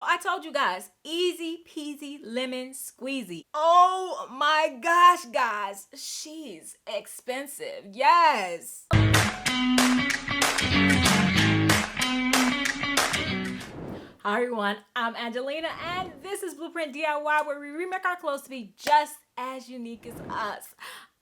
I told you guys, easy peasy lemon squeezy. Oh my gosh, guys, she's expensive. Yes. Hi everyone, I'm Angelina and this is Blueprint DIY, where we remake our clothes to be just as unique as us.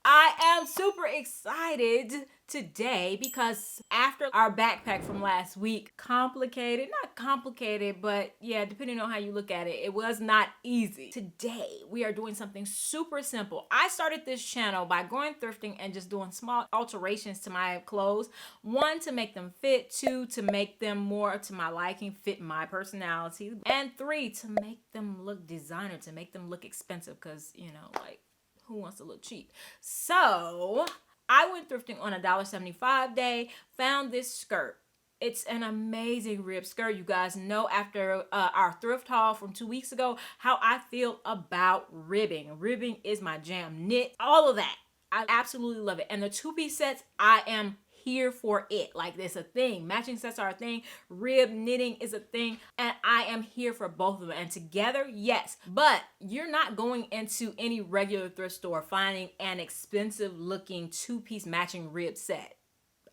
I am super excited today because after our backpack from last week, not complicated, but yeah, depending on how you look at it, it was not easy. Today, we are doing something super simple. I started this channel by going thrifting and just doing small alterations to my clothes. One, to make them fit. Two, to make them more to my liking, fit my personality. And three, to make them look designer, to make them look expensive, because, you know, like, who wants to look cheap? So I went thrifting on a $1.75 day, found this skirt. It's an amazing rib skirt. You guys know after our thrift haul from 2 weeks ago how I feel about ribbing. Ribbing is my jam. Knit, all of that. I absolutely love it. And the two-piece sets, I am here for it. Like, it's a thing. Matching sets are a thing. Rib knitting is a thing. And I am here for both of them. And together, yes. But you're not going into any regular thrift store finding an expensive looking two-piece matching rib set.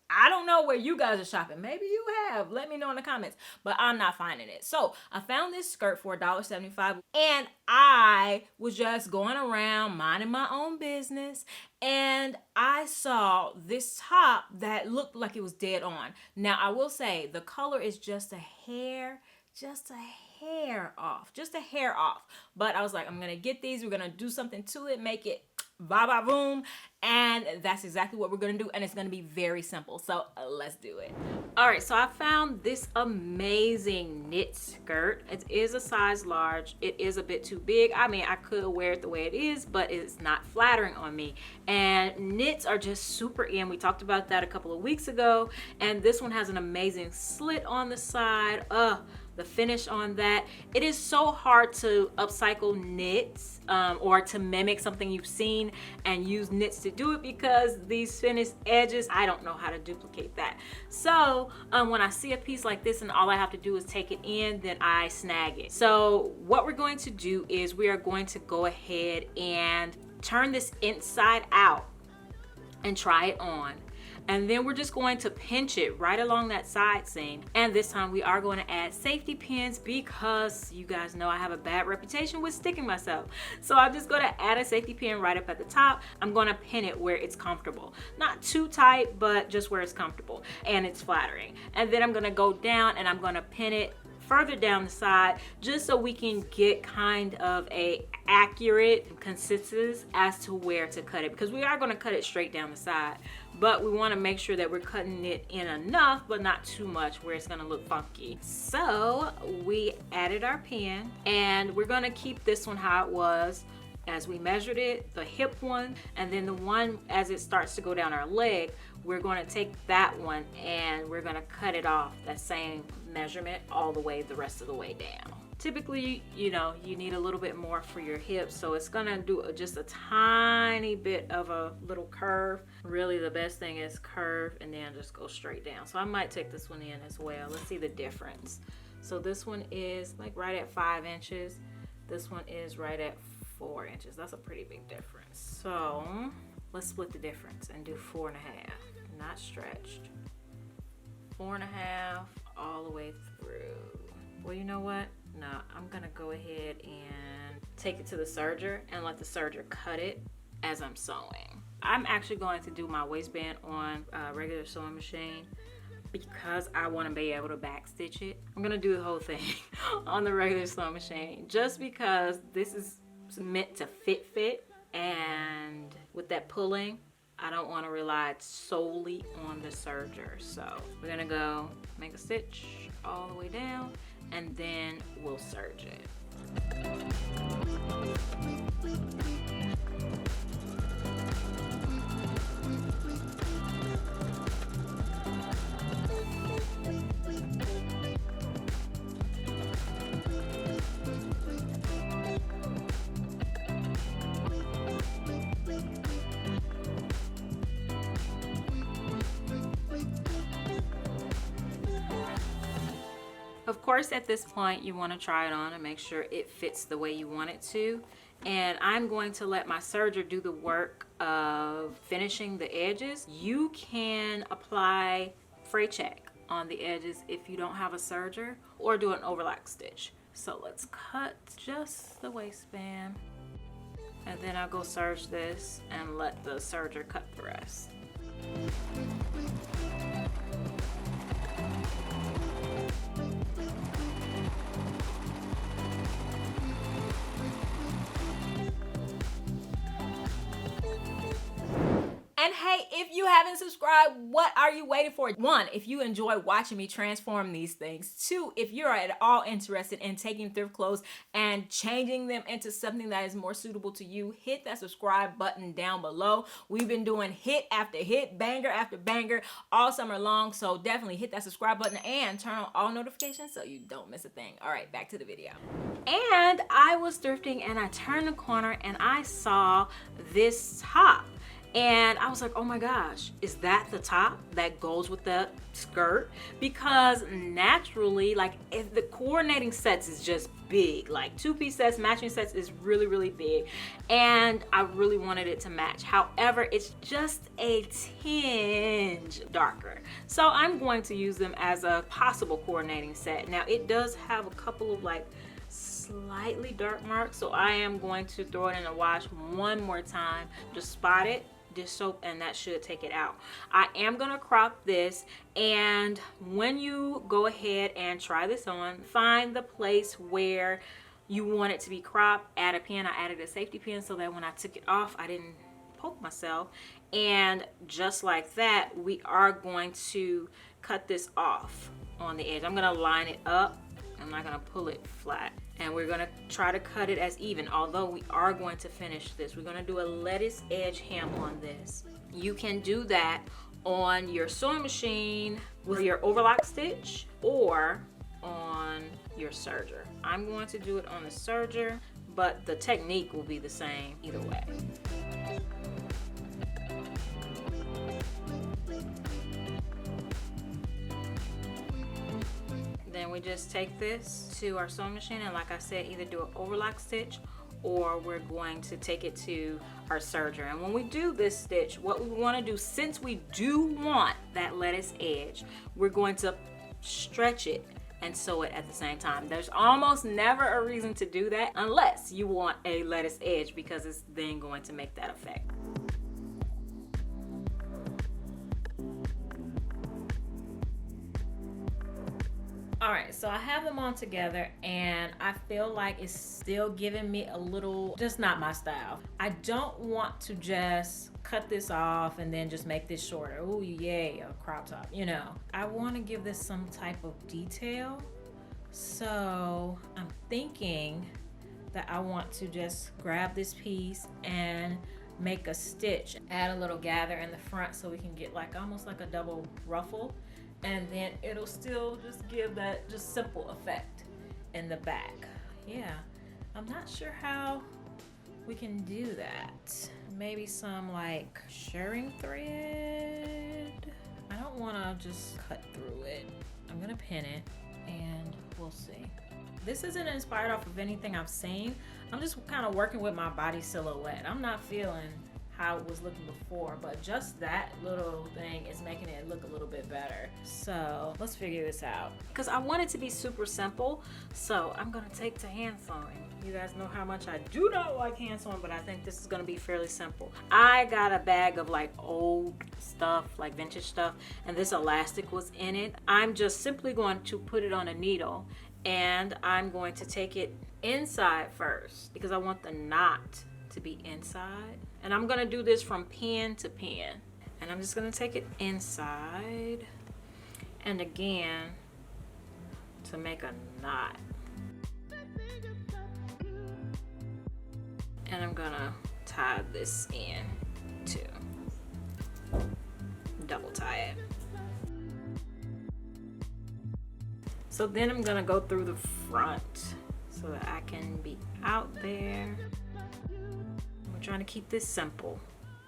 I don't know where you guys are shopping. Maybe you have. Let me know in the comments. But I'm not finding it. So I found this skirt for $1.75. And I was just going around minding my own business. And I saw this top that looked like it was dead on. Now, I will say the color is just a hair off. Just a hair off. But I was like, I'm going to get these. We're going to do something to it. Make it boom, and that's exactly what we're gonna do, and it's gonna be very simple. So let's do it. All right, so I found this amazing knit skirt. It is a size large. It is a bit too big. I mean, I could wear it the way it is, but it's not flattering on me. And knits are just super in. We talked about that a couple of weeks ago, and this one has an amazing slit on the side. The finish on that. It is so hard to upcycle knits or to mimic something you've seen and use knits to do it, because these finished edges, I don't know how to duplicate that. So when I see a piece like this and all I have to do is take it in, then I snag it. So what we're going to do is we are going to go ahead and turn this inside out and try it on. And then we're just going to pinch it right along that side seam. And this time we are going to add safety pins, because you guys know I have a bad reputation with sticking myself. So I'm just going to add a safety pin right up at the top. I'm going to pin it where it's comfortable. Not too tight, but just where it's comfortable and it's flattering. And then I'm going to go down and I'm going to pin it further down the side, just so we can get kind of a accurate consistency as to where to cut it, because we are going to cut it straight down the side, but we want to make sure that we're cutting it in enough but not too much where it's going to look funky. So we added our pin, and we're going to keep this one how it was as we measured it, the hip one, and then the one as it starts to go down our leg, we're going to take that one and we're going to cut it off that same measurement all the way, the rest of the way down. Typically, you know, you need a little bit more for your hips, so it's gonna do just a tiny bit of a little curve. Really, the best thing is curve and then just go straight down. So I might take this one in as well. Let's see the difference. So this one is like right at 5 inches. This one is right at 4 inches. That's a pretty big difference. So let's split the difference and do 4.5, not stretched. 4.5 all the way through. Well, you know what? No, I'm gonna go ahead and take it to the serger and let the serger cut it as I'm sewing. I'm actually going to do my waistband on a regular sewing machine because I want to be able to backstitch it. I'm gonna do the whole thing on the regular sewing machine just because this is meant to fit, and with that pulling, I don't want to rely solely on the serger. So we're gonna go make a stitch all the way down, and then we'll serge it. Of course, at this point, you want to try it on and make sure it fits the way you want it to. And I'm going to let my serger do the work of finishing the edges. You can apply fray check on the edges if you don't have a serger, or do an overlock stitch. So let's cut just the waistband, and then I'll go serge this and let the serger cut the rest. And hey, if you haven't subscribed, what are you waiting for? 1, if you enjoy watching me transform these things. 2, if you're at all interested in taking thrift clothes and changing them into something that is more suitable to you, hit that subscribe button down below. We've been doing hit after hit, banger after banger all summer long. So definitely hit that subscribe button and turn on all notifications so you don't miss a thing. All right, back to the video. And I was thrifting and I turned the corner and I saw this top. And I was like, oh my gosh, is that the top that goes with the skirt? Because naturally, like, if the coordinating sets is just big, like 2-piece sets, matching sets is really, really big. And I really wanted it to match. However, it's just a tinge darker. So I'm going to use them as a possible coordinating set. Now it does have a couple of like slightly dark marks. So I am going to throw it in the wash one more time, just spot it, dish soap, and that should take it out. I am gonna crop this, and when you go ahead and try this on, find the place where you want it to be cropped, add a pin. I added a safety pin so that when I took it off, I didn't poke myself. And just like that, we are going to cut this off on the edge. I'm gonna line it up. I'm not gonna pull it flat. And we're gonna try to cut it as even, although we are going to finish this. We're gonna do a lettuce edge hem on this. You can do that on your sewing machine with your overlock stitch or on your serger. I'm going to do it on the serger, but the technique will be the same either way. Then we just take this to our sewing machine, and like I said, either do an overlock stitch or we're going to take it to our serger. And when we do this stitch, what we want to do, since we do want that lettuce edge, we're going to stretch it and sew it at the same time. There's almost never a reason to do that unless you want a lettuce edge, because it's then going to make that effect. All right, so I have them on together and I feel like it's still giving me a little, just not my style. I don't want to just cut this off and then just make this shorter. Oh yay, a crop top, you know. I want to give this some type of detail. So I'm thinking that I want to just grab this piece and make a stitch, add a little gather in the front so we can get like almost like a double ruffle. And then it'll still just give that just simple effect in the back. Yeah, I'm not sure how we can do that. Maybe some like shirring thread. I don't want to just cut through it. I'm gonna pin it and we'll see. This isn't inspired off of anything I've seen. I'm just kind of working with my body silhouette. I'm not feeling how it was looking before, but just that little thing is making it look a little bit better. So let's figure this out, because I want it to be super simple. So I'm gonna take to hand sewing. You guys know how much I do not like hand sewing, but I think this is gonna be fairly simple. I got a bag of like old stuff, like vintage stuff, and this elastic was in it. I'm just simply going to put it on a needle, and I'm going to take it inside first because I want the knot to be inside. And I'm gonna do this from pin to pin. And I'm just gonna take it inside and again to make a knot. And I'm gonna tie this in too. Double tie it. So then I'm gonna go through the front so that I can be out there. Trying to keep this simple,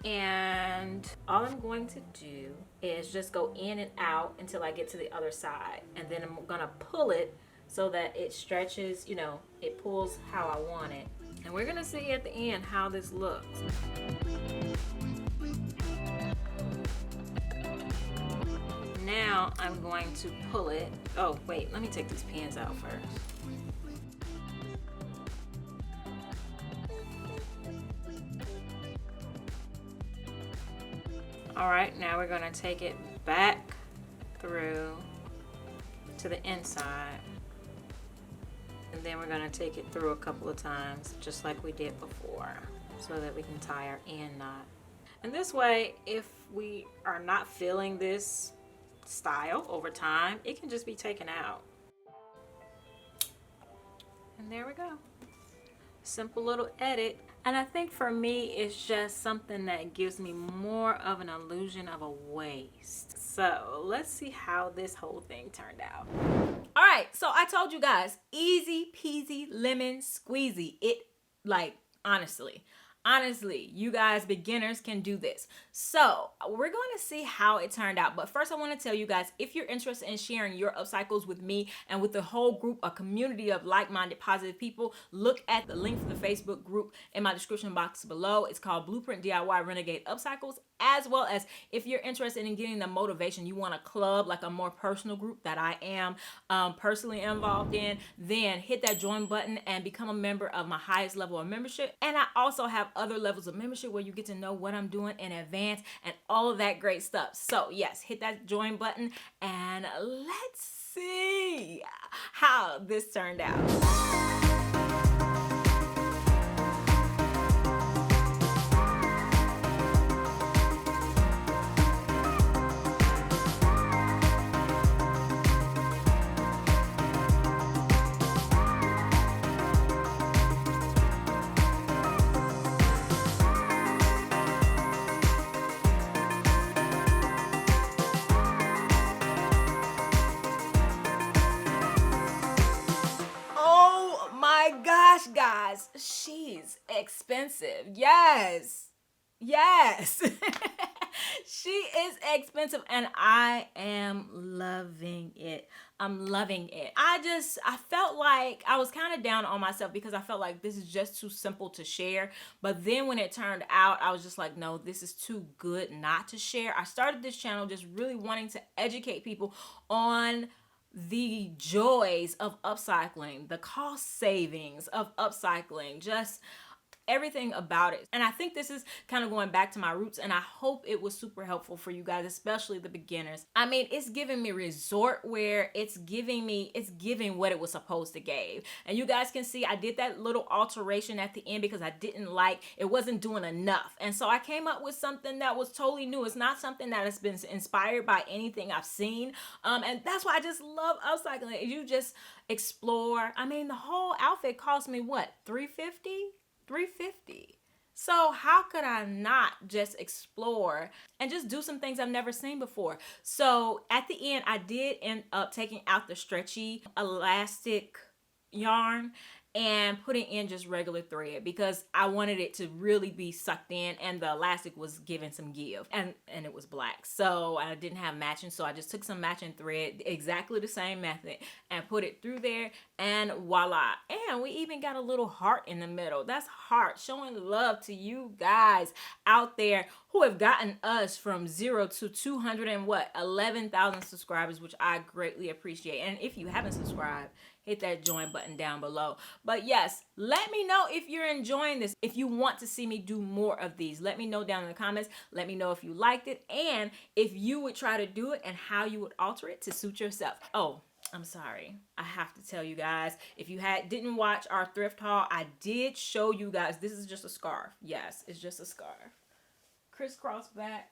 and all I'm going to do is just go in and out until I get to the other side, and then I'm gonna pull it so that it stretches, you know, it pulls how I want it. And we're gonna see at the end how this looks. Now I'm going to pull it. Oh wait, let me take these pins out first. All right, now we're gonna take it back through to the inside. And then we're gonna take it through a couple of times, just like we did before, so that we can tie our end knot. And this way, if we are not feeling this style over time, it can just be taken out. And there we go. Simple little edit. And I think for me, it's just something that gives me more of an illusion of a waist. So let's see how this whole thing turned out. All right, so I told you guys, easy peasy lemon squeezy. It, like, honestly, you guys, beginners can do this. So we're going to see how it turned out. But first I want to tell you guys, if you're interested in sharing your upcycles with me and with the whole group, a community of like-minded positive people, look at the link for the Facebook group in my description box below. It's called Blueprint DIY Renegade Upcycles. As well as if you're interested in getting the motivation, you want a club, like a more personal group that I am personally involved in, then hit that join button and become a member of my highest level of membership. And I also have other levels of membership where you get to know what I'm doing in advance and all of that great stuff. So yes, hit that join button and let's see how this turned out. Guys, she's expensive. Yes. She is expensive and I am loving it. I'm loving it. I felt like I was kind of down on myself because I felt like this is just too simple to share. But then when it turned out, I was just like, no, this is too good not to share. I started this channel just really wanting to educate people on the joys of upcycling, the cost savings of upcycling, just everything about it. And I think this is kind of going back to my roots, and I hope it was super helpful for you guys, especially the beginners. I mean, it's giving me resort wear. It's giving what it was supposed to give. And you guys can see I did that little alteration at the end because I didn't like, it wasn't doing enough. And so I came up with something that was totally new. It's not something that has been inspired by anything I've seen. And that's why I just love upcycling. You just explore. I mean, the whole outfit cost me what, $350? So how could I not just explore and just do some things I've never seen before? So at the end, I did end up taking out the stretchy elastic yarn and putting in just regular thread because I wanted it to really be sucked in, and the elastic was giving some give, and it was black, so I didn't have matching, so I just took some matching thread, exactly the same method, and put it through there, and voila. And we even got a little heart in the middle. That's heart, showing love to you guys out there who have gotten us from 0 to 211,000 subscribers, which I greatly appreciate. And if you haven't subscribed, hit that join button down below. But yes, let me know if you're enjoying this. If you want to see me do more of these, let me know down in the comments. Let me know if you liked it and if you would try to do it and how you would alter it to suit yourself. Oh, I'm sorry. I have to tell you guys, if you didn't watch our thrift haul, I did show you guys, this is just a scarf. Yes, it's just a scarf. Crisscross back.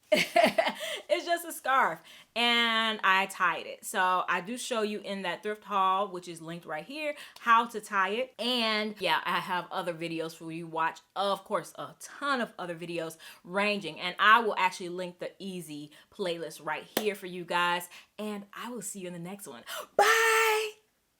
It's just a scarf and I tied it. So I do show you in that thrift haul, which is linked right here, how to tie it. And yeah, I have other videos for you to watch. Of course, a ton of other videos ranging, and I will actually link the easy playlist right here for you guys. And I will see you in the next one. Bye.